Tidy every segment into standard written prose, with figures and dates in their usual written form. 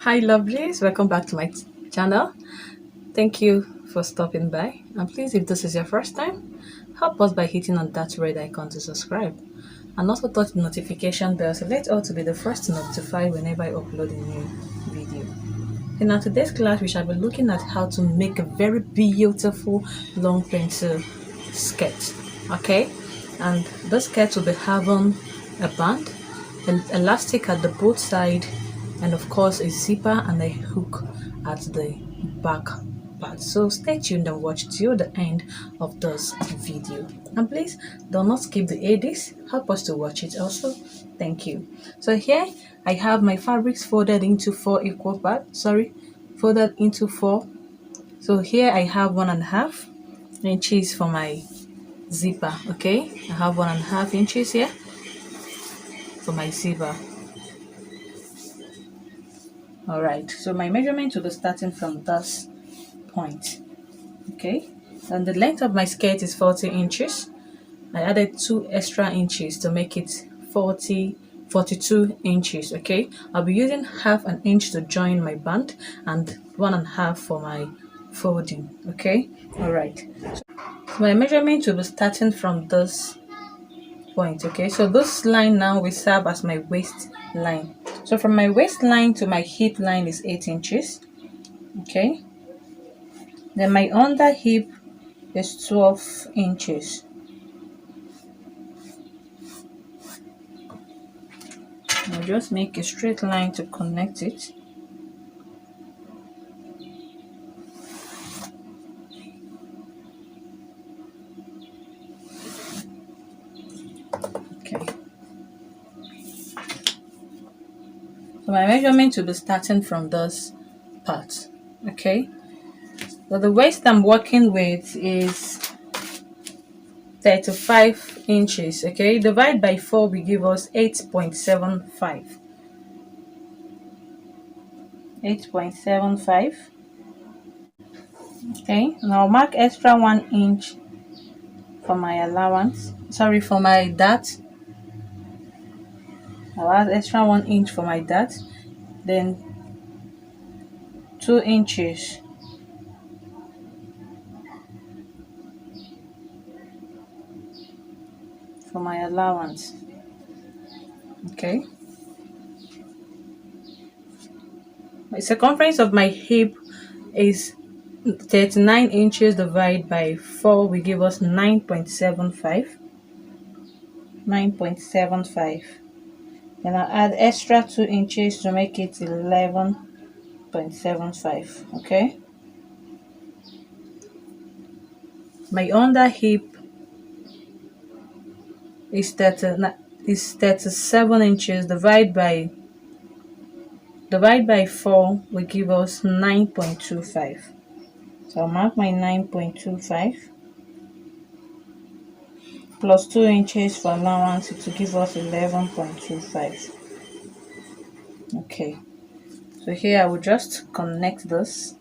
Hi lovelies, welcome back to my channel. Thank you for stopping by, and please, if this is your first time, help us by hitting on that red icon to subscribe and also touch the notification bell so let all to be the first to notify whenever I upload a new video. In our today's class, we shall be looking at how to make a very beautiful long pencil skirt. Okay, and the skirt will be having a band, an elastic at the both side, and of course a zipper and a hook at the back part. So stay tuned and watch till the end of this video, and please do not skip the edits, help us to watch it also. Thank you. So here I have my fabrics folded into four equal parts, folded into four. So here I have 1.5 inches for my zipper. Okay, I have 1.5 inches here for my zipper. All right, so my measurement will be starting from this point. Okay, and the length of my skirt is 40 inches. I added 2 extra inches to make it 42 inches. Okay, I'll be using half an inch to join my band and 1.5 for my folding. Okay, all right, so my measurement will be starting from this point. Okay, so this line now will serve as my waist line. So from my waistline to my hip line is 8 inches. Okay, then my under hip is 12 inches. I'll just make a straight line to connect it. Okay, so my measurement will be starting from this part. Okay, so the waist I'm working with is 35 inches. Okay, divide by 4 will give us 8.75. 8.75. Okay, now mark extra 1 inch for my allowance. Sorry, for my dart. I'll add extra 1 inch for my dart. Then 2 inches for my allowance. Okay, my circumference of my hip is 39 inches divided by 4 will give us 9.75. 9.75. Then I'll add extra 2 inches to make it 11.75. Okay, my under hip is 37 inches divided by 4 will give us 9.25. So I'll mark my 9.25 plus 2 inches for allowance, it will give us 11.25. Okay, so here I will just connect this.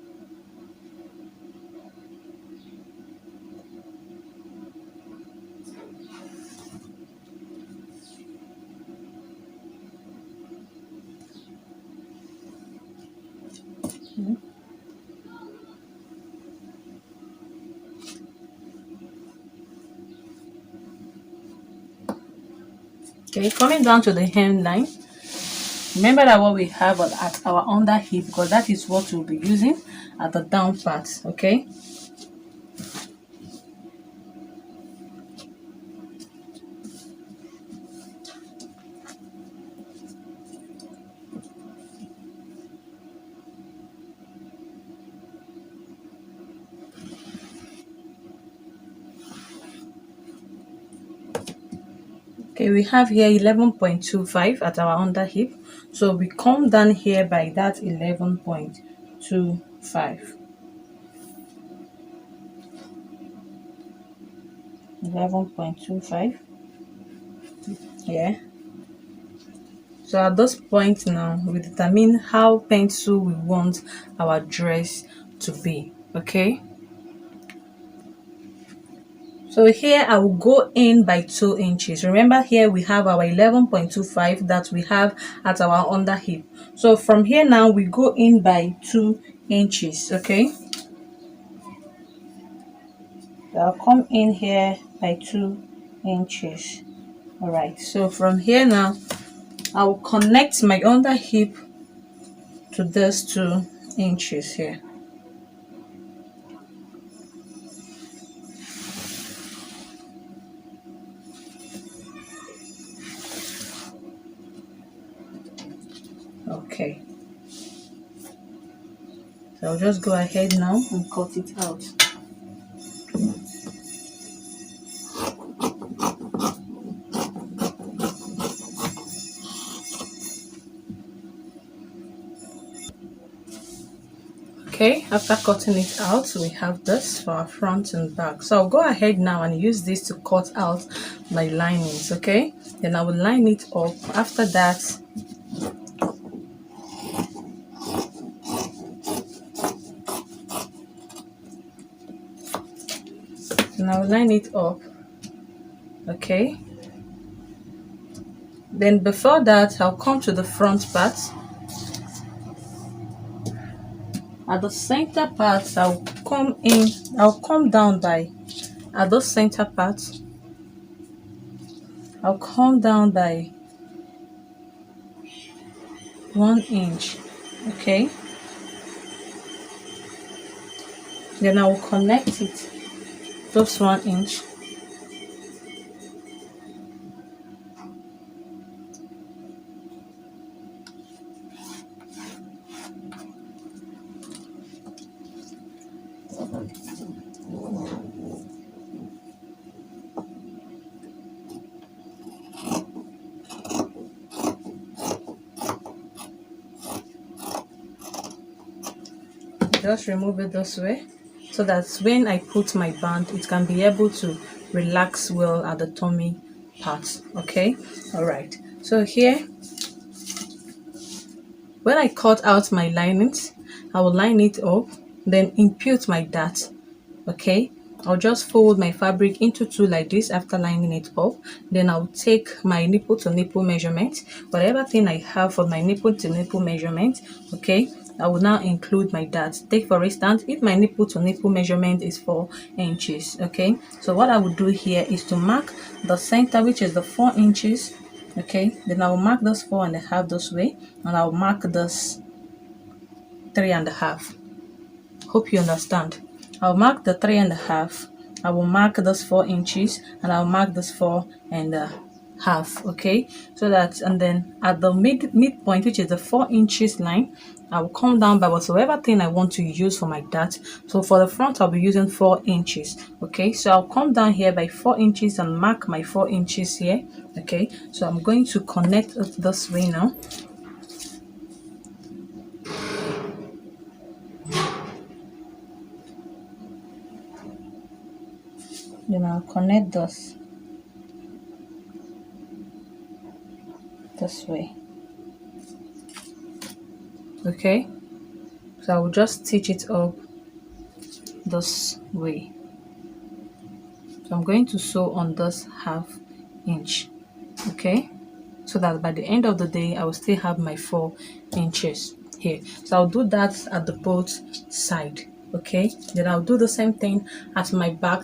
Okay, coming down to the hemline, remember that what we have at our under hip, because that is what we'll be using at the down part. Okay, okay, we have here 11.25 at our under hip, so we come down here by that 11.25. 11.25. Yeah, so at this point now we determine how pencil we want our dress to be. Okay, So here I will go in by 2 inches. Remember, here we have our 11.25 that we have at our under hip. So from here now we go in by 2 inches. Okay, so I'll come in here by 2 inches. All right, so from here now I will connect my under hip to this 2 inches here. Okay, so I'll just go ahead now and cut it out. Okay, after cutting it out, we have this for our front and back. So I'll go ahead now and use this to cut out my linings. Okay, then I will line it up. After that, and I will line it up. Okay, then before that I'll come to the front part. At the center part I'll come down by, at the center part I'll come down by 1 inch. Okay, then I will connect it just 1 inch. Just remove it this way so that when I put my band it can be able to relax well at the tummy part. Okay, all right, so here when I cut out my linings I will line it up, then impute my dart. Okay, I'll just fold my fabric into 2 like this after lining it up. Then I'll take my nipple to nipple measurement, whatever thing I have for my nipple to nipple measurement. Okay, I will now include my dart. Take for instance, if my nipple to nipple measurement is 4 inches. Okay, so what I will do here is to mark the center, which is the 4 inches. Okay, then I will mark this 4.5 this way, and I'll mark this 3.5. Hope you understand. I'll mark the 3.5. I will mark this 4 inches, and I'll mark this 4.5. Okay, so that, and then at the midpoint, which is the 4 inches line, I will come down by whatsoever thing I want to use for my dart. So for the front I'll be using 4 inches. Okay, so I'll come down here by 4 inches and mark my 4 inches here. Okay, so I'm going to connect it this way now. Then I'll connect this way. Okay, so I will just stitch it up this way. So I'm going to sew on this 1/2 inch. Okay, so that by the end of the day I will still have my 4 inches here. So I'll do that at the both side. Okay, then I'll do the same thing at my back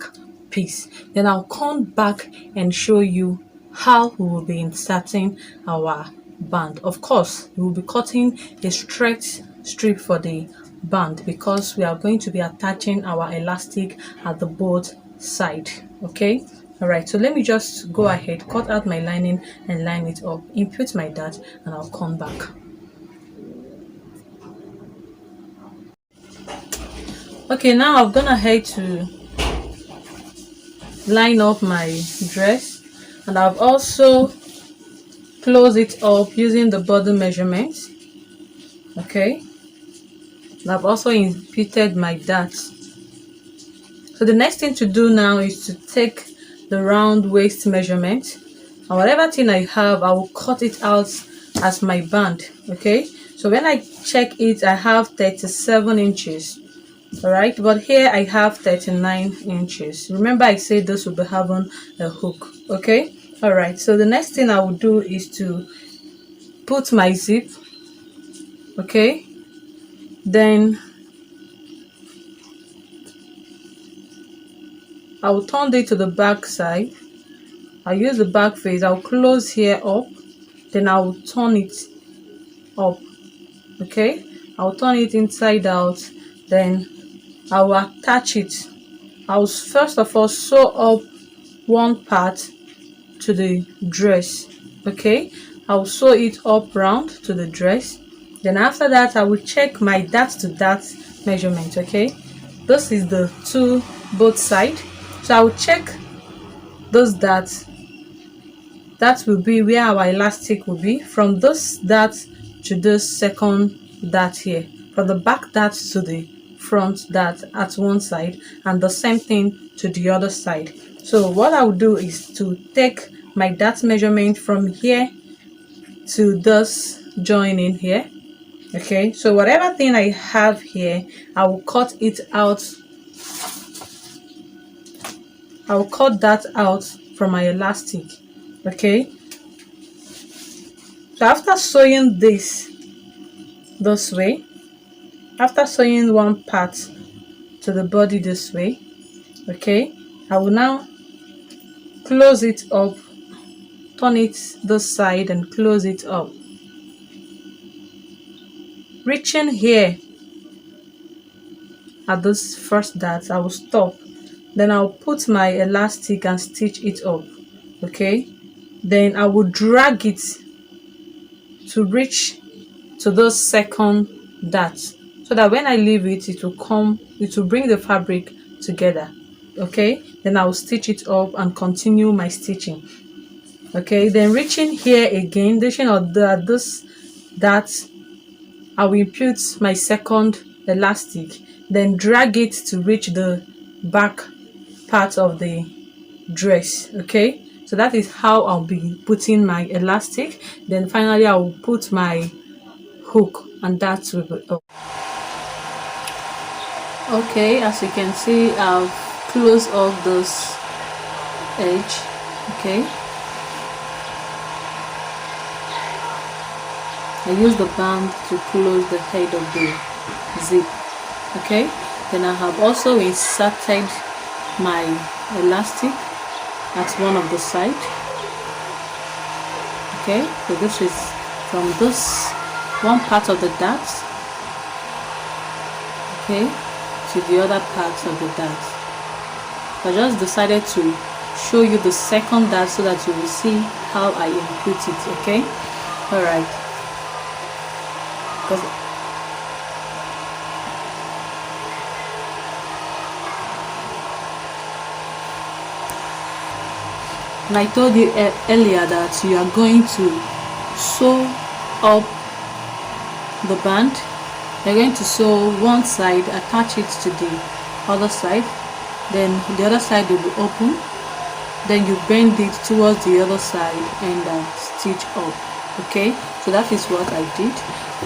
piece. Then I'll come back and show you how we will be inserting our band. Of course, we will be cutting a straight strip for the band because we are going to be attaching our elastic at the both side. Okay, all right, so let me just go ahead, cut out my lining and line it up, impute my dart, and I'll come back. Okay, now I've gone ahead to line up my dress, and I've also closed it up using the body measurement. Okay, and I've also imputed my dart. So the next thing to do now is to take the round waist measurement, and whatever thing I have I will cut it out as my band. Okay, so when I check it I have 37 inches. All right, but here I have 39 inches. Remember I said this will be having a hook. Okay, all right, so the next thing I will do is to put my zip. Okay, then I will turn it to the back side. I'll use the back face. I'll close here up, then I will turn it up. Okay, I'll turn it inside out, then I will attach it. I'll first of all sew up one part to the dress. Okay, I'll sew it up round to the dress. Then after that I will check my dart to dart measurement. Okay, this is the two both side, so I will check those darts. That will be where our elastic will be, from this dart to this second dart here, from the back dart to the front dart at one side, and the same thing to the other side. So what I will do is to take my dart measurement from here to this joining here. Okay, so whatever thing I have here, I will cut it out. I will cut that out from my elastic. Okay, so after sewing this way, after sewing one part to the body this way, okay, I will now close it up, turn it this side and close it up. Reaching here at this first dart, I will stop, then I'll put my elastic and stitch it up. Okay, then I will drag it to reach to those second dart, so that when I leave it, it will bring the fabric together. Okay, then I will stitch it up and continue my stitching. Okay, then reaching here again, reaching on this dart, I will put my second elastic, then drag it to reach the back part of the dress. Okay, so that is how I'll be putting my elastic. Then finally I will put my hook, and that will be up. Okay, as you can see, I've closed off this edge. Okay, I use the band to close the head of the zip. Okay, then I have also inserted my elastic at one of the side. Okay, so this is from this one part of the dart, okay, to the other part of the dart. I just decided to show you the second dart so that you will see how I input it. Okay, all right, because and I told you earlier that you are going to sew up the band. You're going to sew one side, attach it to the other side, then the other side will be open, then you bend it towards the other side and stitch up. Okay, so that is what I did.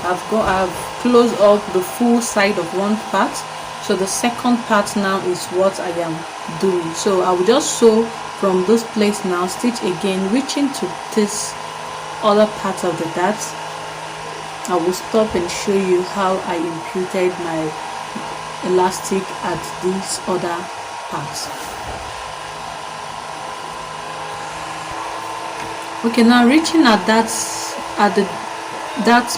I've closed up the full side of one part, so the second part now is what I am doing. So I will just sew from this place now, stitch again, reaching to this other part of the dart. I will stop and show you how I imputed my elastic at these other parts. Okay, now reaching at that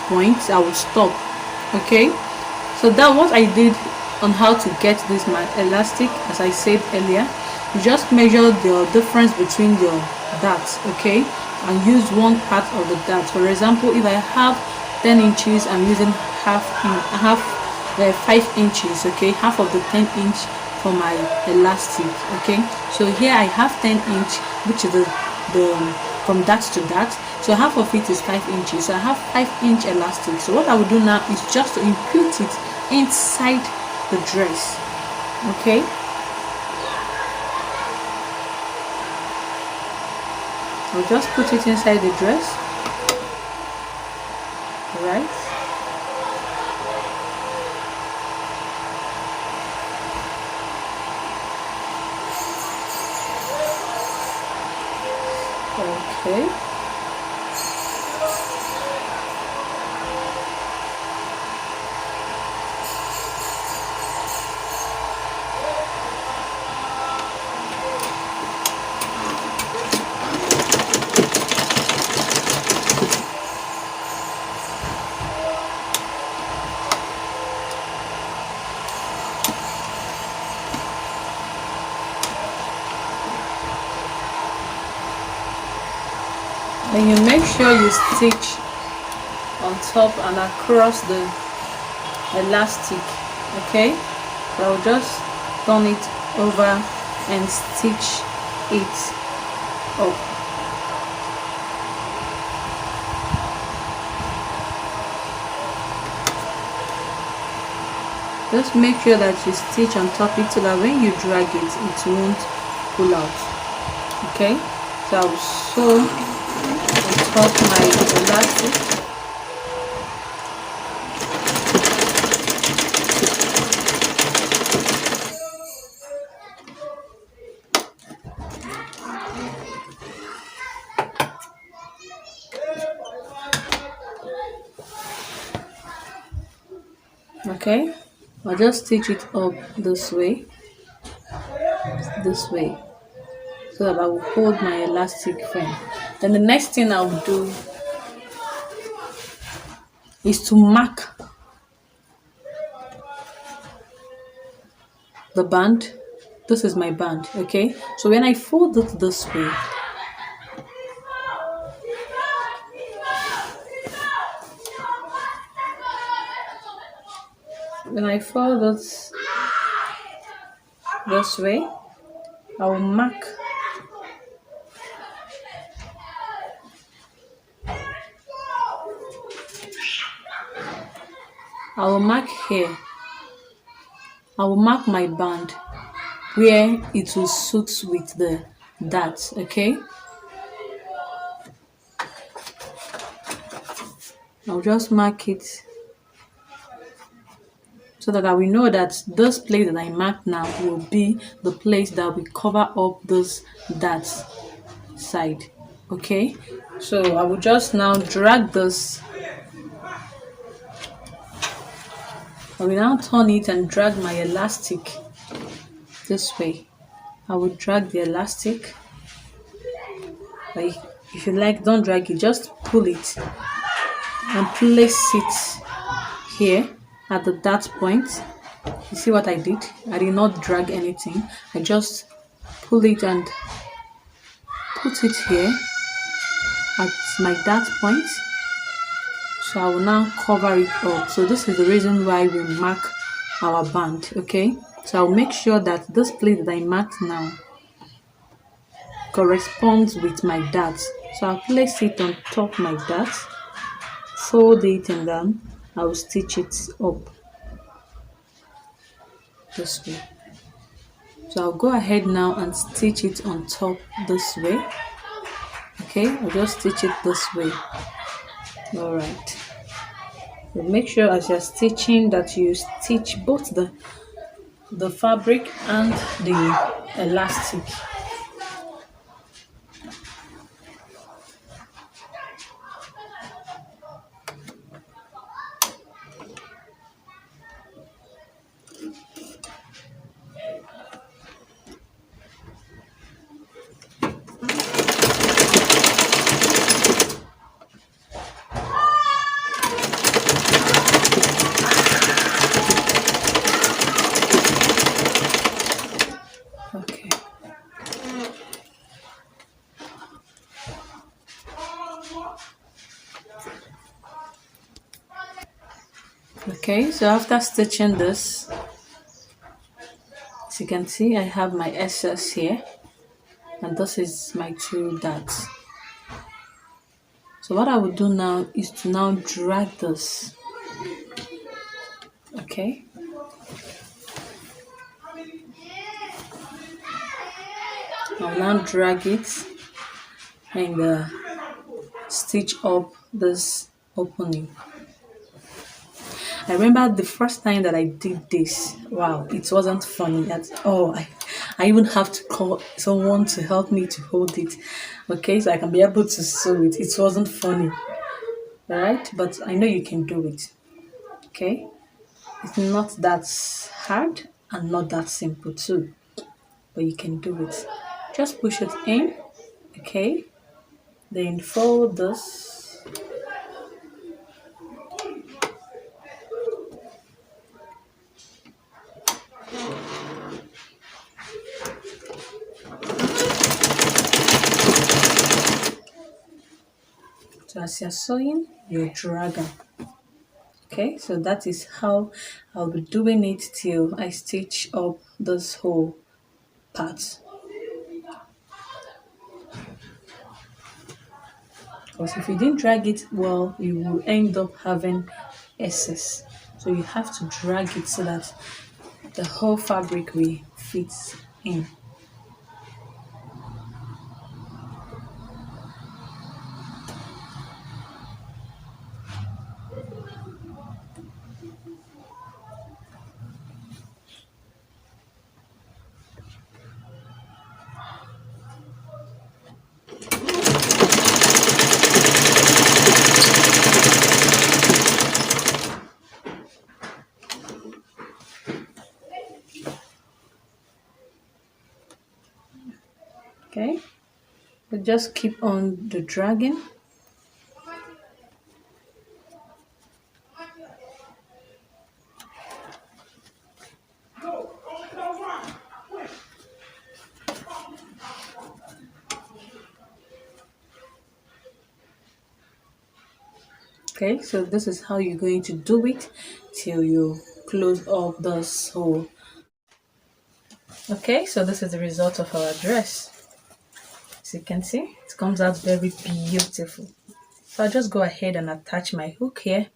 point, I will stop. Okay, so that what I did on how to get this my elastic, as I said earlier, you just measure the difference between your darts, okay, and use one part of the dart. For example, if I have 10 inches, I'm using half 5 inches, okay, half of the 10 inch for my elastic. Okay, so here I have 10 inch, which is the from dart to dart, so half of it is 5 inches, so I have 5-inch elastic. So what I will do now is just to impute it inside the dress. Okay, I'll just put it inside the dress. Right, Okay. Then you make sure you stitch on top and across the elastic. Okay, so I'll just turn it over and stitch it up. Just make sure that you stitch on top it so that when you drag it, it won't pull out. Okay, so I'll sew on top my elastic. Okay, I'll just stitch it up this way, so that I will hold my elastic firm. Then the next thing I'll do is to mark the band. This is my band. Okay, so when I fold it this way, when I fold it this way, I will mark here. I will mark my band where it will suit with the darts. Okay, I'll just mark it so that I will know that this place that I marked now will be the place that will cover up this darts side. Okay, so I will just now drag this. I will now turn it and drag my elastic this way. I will drag the elastic. Like, if you like, don't drag it, just pull it and place it here at the dart point. You see what I did? I did not drag anything. I just pull it and put it here at my dart point. So I will now cover it up. So this is the reason why we mark our band. Okay, so I'll make sure that this place that I marked now corresponds with my dart. So I'll place it on top my dart, fold it, and then I'll stitch it up this way. So I'll go ahead now and stitch it on top this way. Okay, I'll just stitch it this way. All right, so make sure as you're stitching that you stitch both the fabric and the elastic. Okay. Okay, so after stitching this, as you can see, I have my excess here, and this is my two darts. So what I will do now is to now drag this. Okay, I'll now drag it and stitch up this opening. I remember the first time that I did this, wow, it wasn't funny at all. I even have to call someone to help me to hold it, okay, so I can be able to sew it. It wasn't funny, right? But I know you can do it, okay? It's not that hard and not that simple too, but you can do it. Just push it in, okay? Then fold this. So as you're sewing, you drag them. Okay, so that is how I'll be doing it till I stitch up this whole part. Because if you didn't drag it well, you will end up having excess. So you have to drag it so that the whole fabric will fit in. Okay, but just keep on the dragging. Okay, so this is how you're going to do it till you close up this hole. Okay, so this is the result of our dress. As you can see, it comes out very beautiful. So I'll just go ahead and attach my hook here,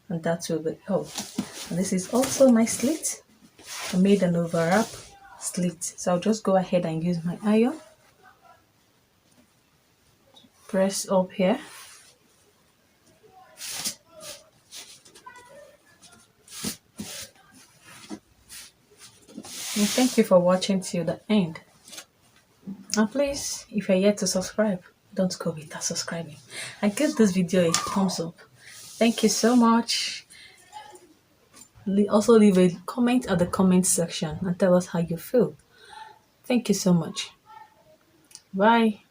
and that will be all. And this is also my slit. I made an overwrap slit. So I'll just go ahead and use my iron. Press up here. And thank you for watching till the end. And please, if you're yet to subscribe, don't go without subscribing. And give this video a thumbs up. Thank you so much. Also leave a comment at the comment section and tell us how you feel. Thank you so much. Bye.